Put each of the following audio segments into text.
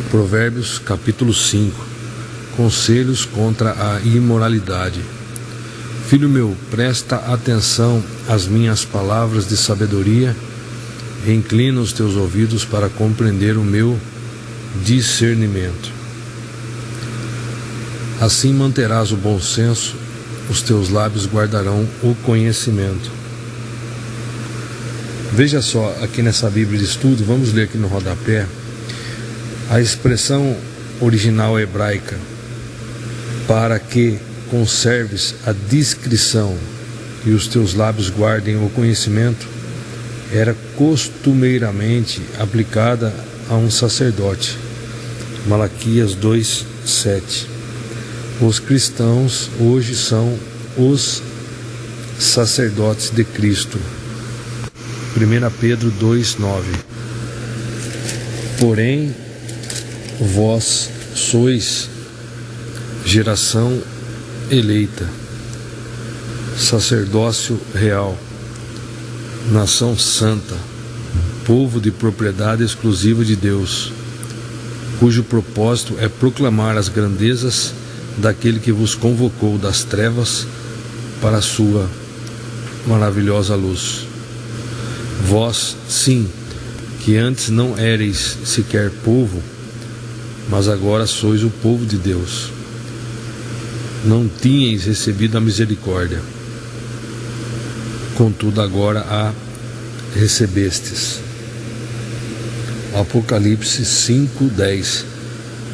Provérbios capítulo 5. Conselhos contra a imoralidade. Filho meu, presta atenção às minhas palavras de sabedoria e inclina os teus ouvidos para compreender o meu discernimento. Assim manterás o bom senso, os teus lábios guardarão o conhecimento. Veja só, aqui nessa Bíblia de estudo, vamos ler aqui no rodapé, a expressão original hebraica, para que conserves a discrição e os teus lábios guardem o conhecimento, era costumeiramente aplicada a um sacerdote. Malaquias 2:7. Os cristãos hoje são os sacerdotes de Cristo. 1 Pedro 2:9. Porém, vós sois geração eleita, sacerdócio real, nação santa, povo de propriedade exclusiva de Deus, cujo propósito é proclamar as grandezas daquele que vos convocou das trevas para a sua maravilhosa luz. Vós, sim, que antes não éreis sequer povo, mas agora sois o povo de Deus. Não tinhais recebido a misericórdia, contudo agora a recebestes. Apocalipse 5:10.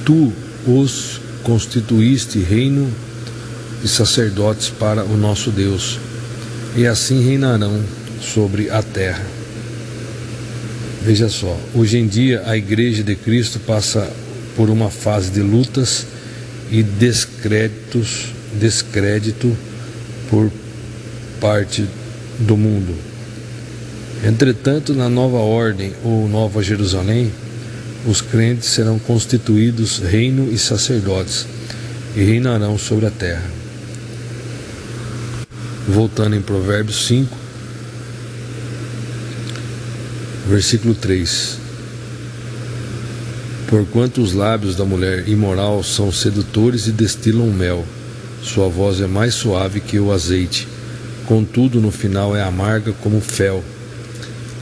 Tu os constituíste reino e sacerdotes para o nosso Deus, e assim reinarão sobre a terra. Veja só, hoje em dia a Igreja de Cristo passa por uma fase de lutas e descrédito por parte do mundo. Entretanto, na nova ordem ou Nova Jerusalém, os crentes serão constituídos reino e sacerdotes e reinarão sobre a terra. Voltando em Provérbios 5, versículo 3. Porquanto os lábios da mulher imoral são sedutores e destilam mel, sua voz é mais suave que o azeite, contudo no final é amarga como fel,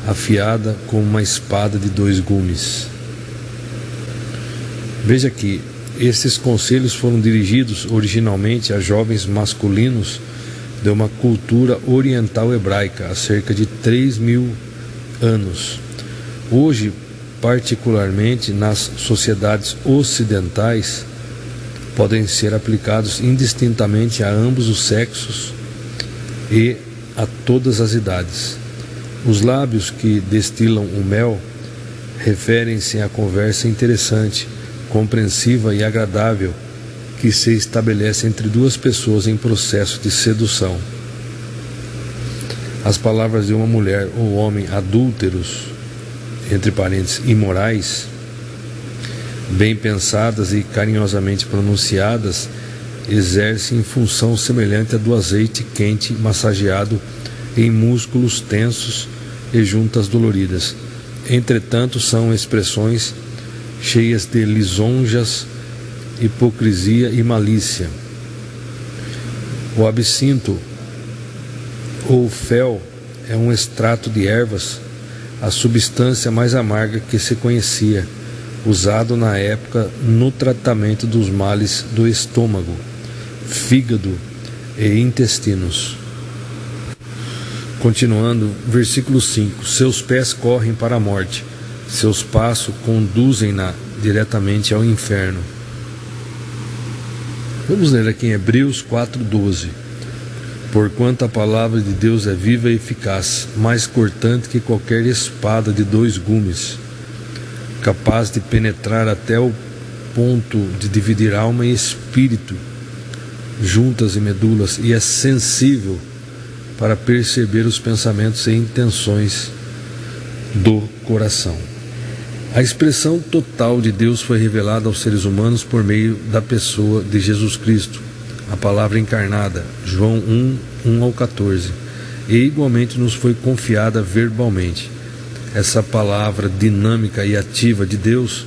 afiada como uma espada de 2 gumes. Veja que esses conselhos foram dirigidos originalmente a jovens masculinos de uma cultura oriental hebraica há cerca de 3.000 anos. Hoje, particularmente nas sociedades ocidentais, podem ser aplicados indistintamente a ambos os sexos e a todas as idades. Os lábios que destilam o mel referem-se à conversa interessante, compreensiva e agradável que se estabelece entre duas pessoas em processo de sedução. As palavras de uma mulher ou homem adúlteros, entre parênteses, imorais, bem pensadas e carinhosamente pronunciadas, exercem função semelhante à do azeite quente massageado em músculos tensos e juntas doloridas. Entretanto, são expressões cheias de lisonjas, hipocrisia e malícia. O absinto ou fel é um extrato de ervas, a substância mais amarga que se conhecia, usado na época no tratamento dos males do estômago, fígado e intestinos. Continuando, versículo 5. Seus pés correm para a morte, seus passos conduzem-na diretamente ao inferno. Vamos ler aqui em Hebreus 4:12. Porquanto a palavra de Deus é viva e eficaz, mais cortante que qualquer espada de 2 gumes, capaz de penetrar até o ponto de dividir alma e espírito, juntas e medulas, e é sensível para perceber os pensamentos e intenções do coração. A expressão total de Deus foi revelada aos seres humanos por meio da pessoa de Jesus Cristo, a palavra encarnada, João 1:1-14, e igualmente nos foi confiada verbalmente. Essa palavra dinâmica e ativa de Deus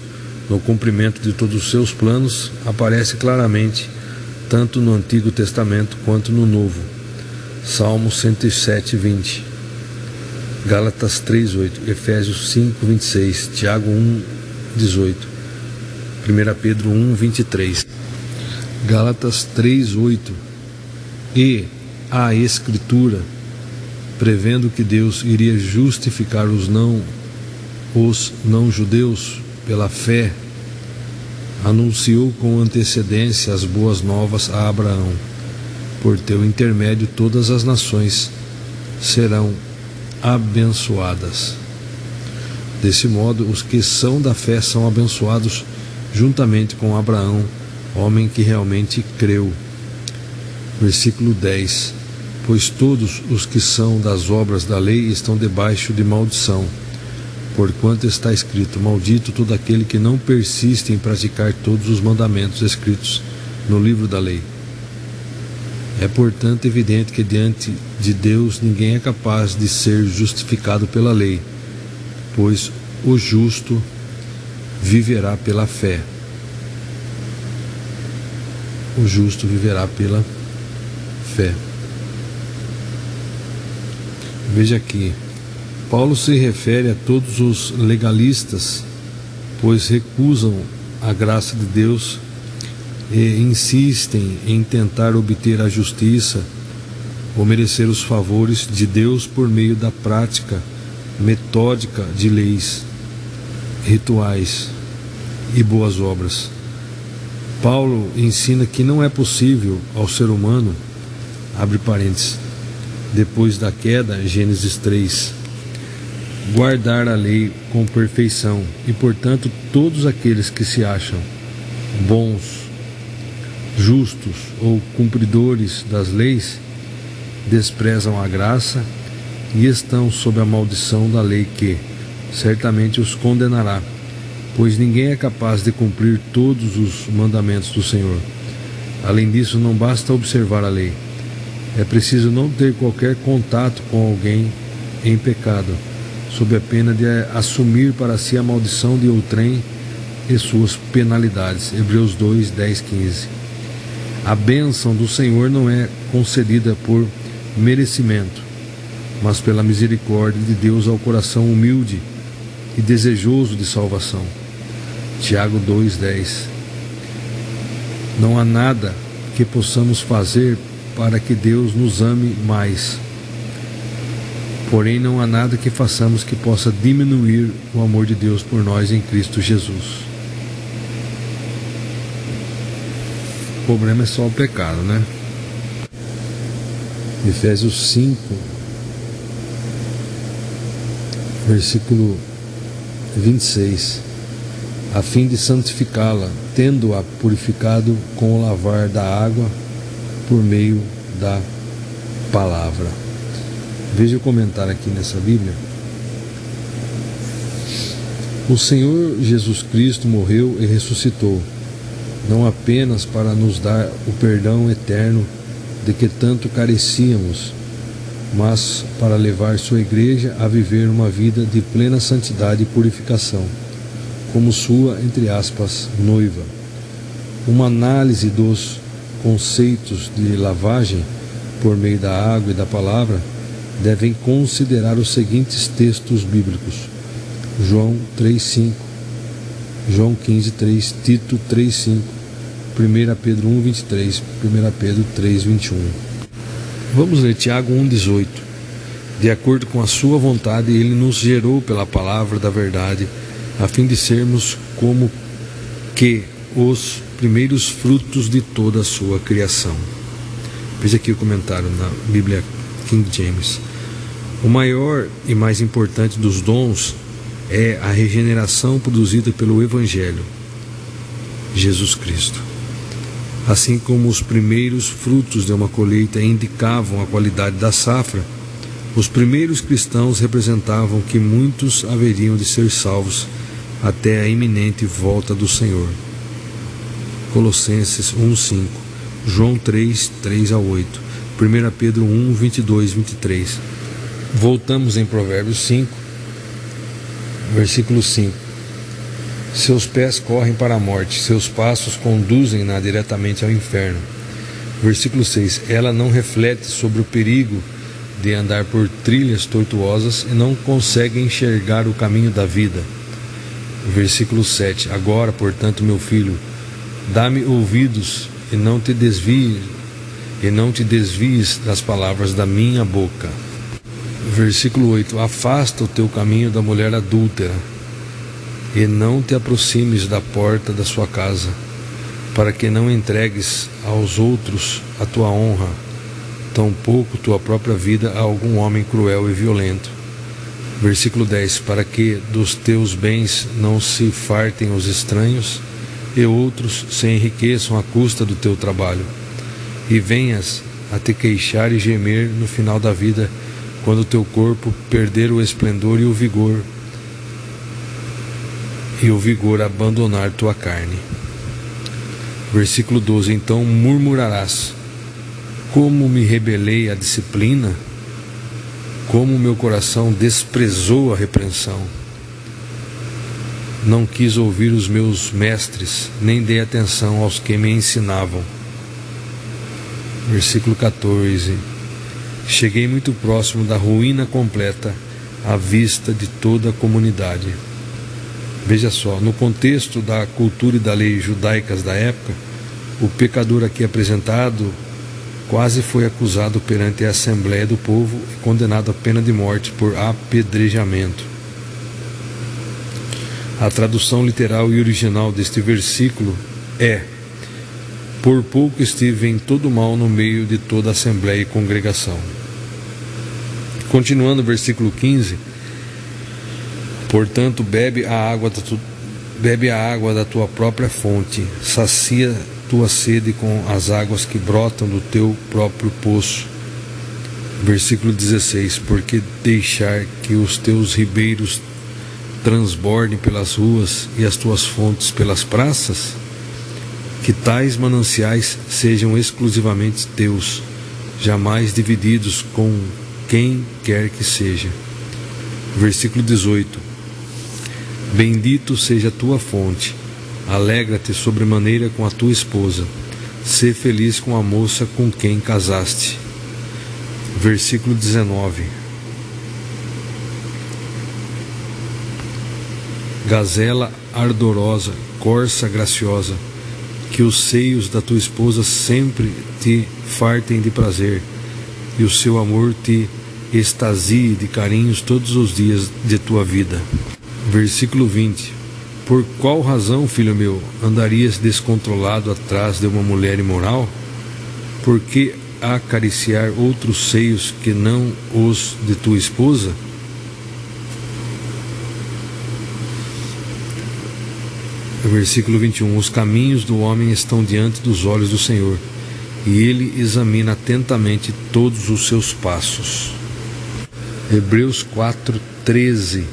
no cumprimento de todos os seus planos, aparece claramente tanto no Antigo Testamento quanto no Novo. Salmo 107, 20, Gálatas 3, 8, Efésios 5, 26, Tiago 1, 18, 1 Pedro 1, 23. Gálatas 3, 8. E a Escritura, prevendo que Deus iria justificar os não-judeus pela fé, anunciou com antecedência as boas novas a Abraão. Por teu intermédio todas as nações serão abençoadas. Desse modo, os que são da fé são abençoados juntamente com Abraão, homem que realmente creu. Versículo 10. Pois todos os que são das obras da lei estão debaixo de maldição, porquanto está escrito: maldito todo aquele que não persiste em praticar todos os mandamentos escritos no livro da lei. É, portanto, evidente que diante de Deus ninguém é capaz de ser justificado pela lei, pois o justo viverá pela fé. O justo viverá pela fé. Veja aqui, Paulo se refere a todos os legalistas, pois recusam a graça de Deus e insistem em tentar obter a justiça ou merecer os favores de Deus por meio da prática metódica de leis, rituais e boas obras. Paulo ensina que não é possível ao ser humano, abre parênteses, depois da queda, Gênesis 3, guardar a lei com perfeição, e portanto todos aqueles que se acham bons, justos ou cumpridores das leis desprezam a graça e estão sob a maldição da lei que certamente os condenará, pois ninguém é capaz de cumprir todos os mandamentos do Senhor. Além disso, não basta observar a lei, é preciso não ter qualquer contato com alguém em pecado, sob a pena de assumir para si a maldição de outrem e suas penalidades. Hebreus 2, 10, 15. A bênção do Senhor não é concedida por merecimento, mas pela misericórdia de Deus ao coração humilde e desejoso de salvação. Tiago 2, 10. Não há nada que possamos fazer para que Deus nos ame mais. Porém, não há nada que façamos que possa diminuir o amor de Deus por nós em Cristo Jesus. O problema é só o pecado, né? Efésios 5, versículo 26. A fim de santificá-la, tendo-a purificado com o lavar da água por meio da palavra. Veja o comentário aqui nessa Bíblia. O Senhor Jesus Cristo morreu e ressuscitou, não apenas para nos dar o perdão eterno de que tanto carecíamos, mas para levar sua igreja a viver uma vida de plena santidade e purificação, como sua, entre aspas, noiva. Uma análise dos conceitos de lavagem por meio da água e da palavra devem considerar os seguintes textos bíblicos: João 3,5, João 15,3, Tito 3,5, 1 Pedro 1,23, 1 Pedro 3,21. Vamos ler Tiago 1,18. De acordo com a sua vontade, ele nos gerou pela palavra da verdade, a fim de sermos como que os primeiros frutos de toda a sua criação. Veja aqui o comentário na Bíblia King James. O maior e mais importante dos dons é a regeneração produzida pelo Evangelho, Jesus Cristo. Assim como os primeiros frutos de uma colheita indicavam a qualidade da safra, os primeiros cristãos representavam que muitos haveriam de ser salvos até a iminente volta do Senhor. Colossenses 1:5, João 3:3-8, 1 Pedro 1:22-23. Voltamos em Provérbios 5, versículo 5. Seus pés correm para a morte, seus passos conduzem-na diretamente ao inferno. Versículo 6. Ela não reflete sobre o perigo de andar por trilhas tortuosas e não consegue enxergar o caminho da vida. Versículo 7. Agora, portanto, meu filho, dá-me ouvidos e não te desvies das palavras da minha boca. Versículo 8. Afasta o teu caminho da mulher adúltera e não te aproximes da porta da sua casa, para que não entregues aos outros a tua honra, tampouco tua própria vida a algum homem cruel e violento. Versículo 10. Para que dos teus bens não se fartem os estranhos e outros se enriqueçam à custa do teu trabalho, e venhas a te queixar e gemer no final da vida, quando o teu corpo perder o esplendor e o vigor abandonar tua carne. Versículo 12. Então murmurarás: como me rebelei à disciplina, como meu coração desprezou a repreensão. Não quis ouvir os meus mestres, nem dei atenção aos que me ensinavam. Versículo 14. Cheguei muito próximo da ruína completa, à vista de toda a comunidade. Veja só, no contexto da cultura e da lei judaicas da época, o pecador aqui apresentado quase foi acusado perante a Assembleia do Povo e condenado à pena de morte por apedrejamento. A tradução literal e original deste versículo é: por pouco estive em todo mal no meio de toda a Assembleia e congregação. Continuando o versículo 15: portanto, bebe a água da tua própria fonte, sacia tua sede com as águas que brotam do teu próprio poço. Versículo 16: porque deixar que os teus ribeiros transbordem pelas ruas e as tuas fontes pelas praças? Que tais mananciais sejam exclusivamente teus, jamais divididos com quem quer que seja. Versículo 18: bendito seja a tua fonte, alegra-te sobremaneira com a tua esposa, sê feliz com a moça com quem casaste. Versículo 19: gazela ardorosa, corça graciosa, que os seios da tua esposa sempre te fartem de prazer, e o seu amor te extasie de carinhos todos os dias de tua vida. Versículo 20: por qual razão, filho meu, andarias descontrolado atrás de uma mulher imoral? Por que acariciar outros seios que não os de tua esposa? Versículo 21: os caminhos do homem estão diante dos olhos do Senhor, e ele examina atentamente todos os seus passos. Hebreus 4:13: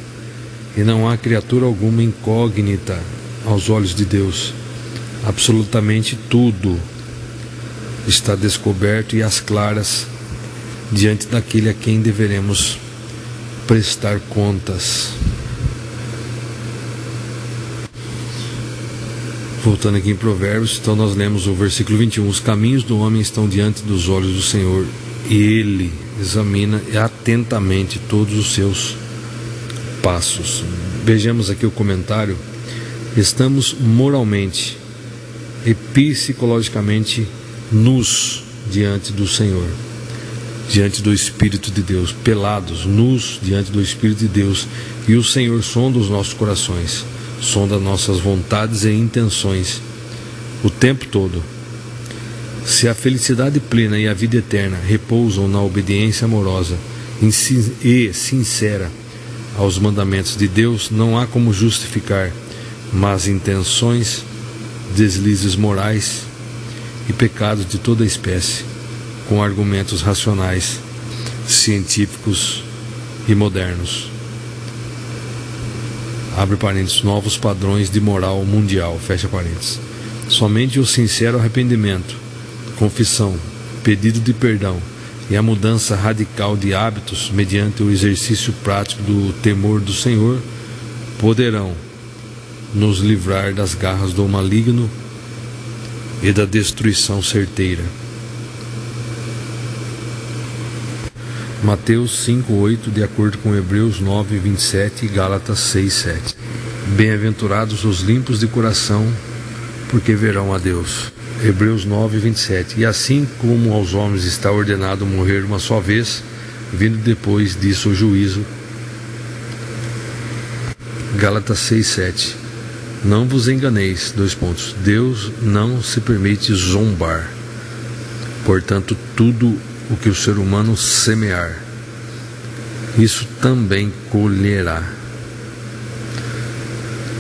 e não há criatura alguma incógnita aos olhos de Deus. Absolutamente tudo está descoberto e às claras diante daquele a quem deveremos prestar contas. Voltando aqui em Provérbios, então nós lemos o versículo 21: os caminhos do homem estão diante dos olhos do Senhor, e ele examina atentamente todos os seus passos. Vejamos aqui o comentário: estamos moralmente e psicologicamente nus diante do Senhor, diante do Espírito de Deus, pelados, nus diante do Espírito de Deus, e o Senhor sonda os nossos corações, sonda nossas vontades e intenções o tempo todo. Se a felicidade plena e a vida eterna repousam na obediência amorosa e sincera aos mandamentos de Deus, não há como justificar más intenções, deslizes morais e pecados de toda espécie com argumentos racionais, científicos e modernos. Abre parênteses: novos padrões de moral mundial, fecha parênteses. Somente o sincero arrependimento, confissão, pedido de perdão e a mudança radical de hábitos mediante o exercício prático do temor do Senhor poderão nos livrar das garras do maligno e da destruição certeira. Mateus 5:8, de acordo com Hebreus 9:27 e Gálatas 6:7. Bem-aventurados os limpos de coração, porque verão a Deus. Hebreus 9:27. E assim como aos homens está ordenado morrer uma só vez, vindo depois disso o juízo. Gálatas 6:7. Não vos enganeis, Deus não se permite zombar. Portanto, tudo o que o ser humano semear, isso também colherá.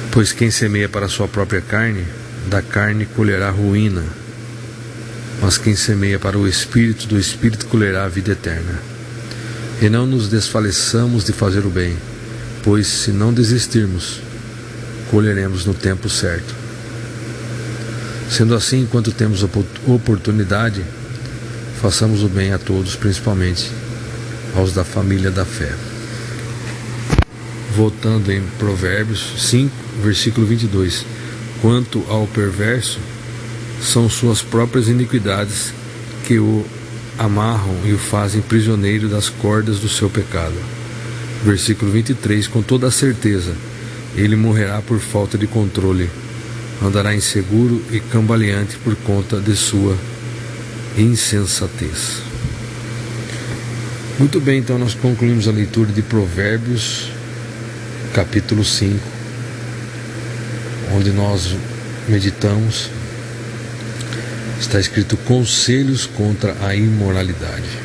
Pois quem semeia para a sua própria carne, da carne colherá ruína. Mas quem semeia para o Espírito, do Espírito colherá a vida eterna. E não nos desfaleçamos de fazer o bem, pois se não desistirmos, colheremos no tempo certo. Sendo assim, enquanto temos oportunidade, façamos o bem a todos, principalmente aos da família da fé. Voltando em Provérbios 5, versículo 22. Quanto ao perverso, são suas próprias iniquidades que o amarram e o fazem prisioneiro das cordas do seu pecado. Versículo 23. Com toda a certeza, ele morrerá por falta de controle, andará inseguro e cambaleante por conta de sua insensatez. Muito bem, então nós concluímos a leitura de Provérbios, capítulo 5, onde nós meditamos, está escrito conselhos contra a imoralidade.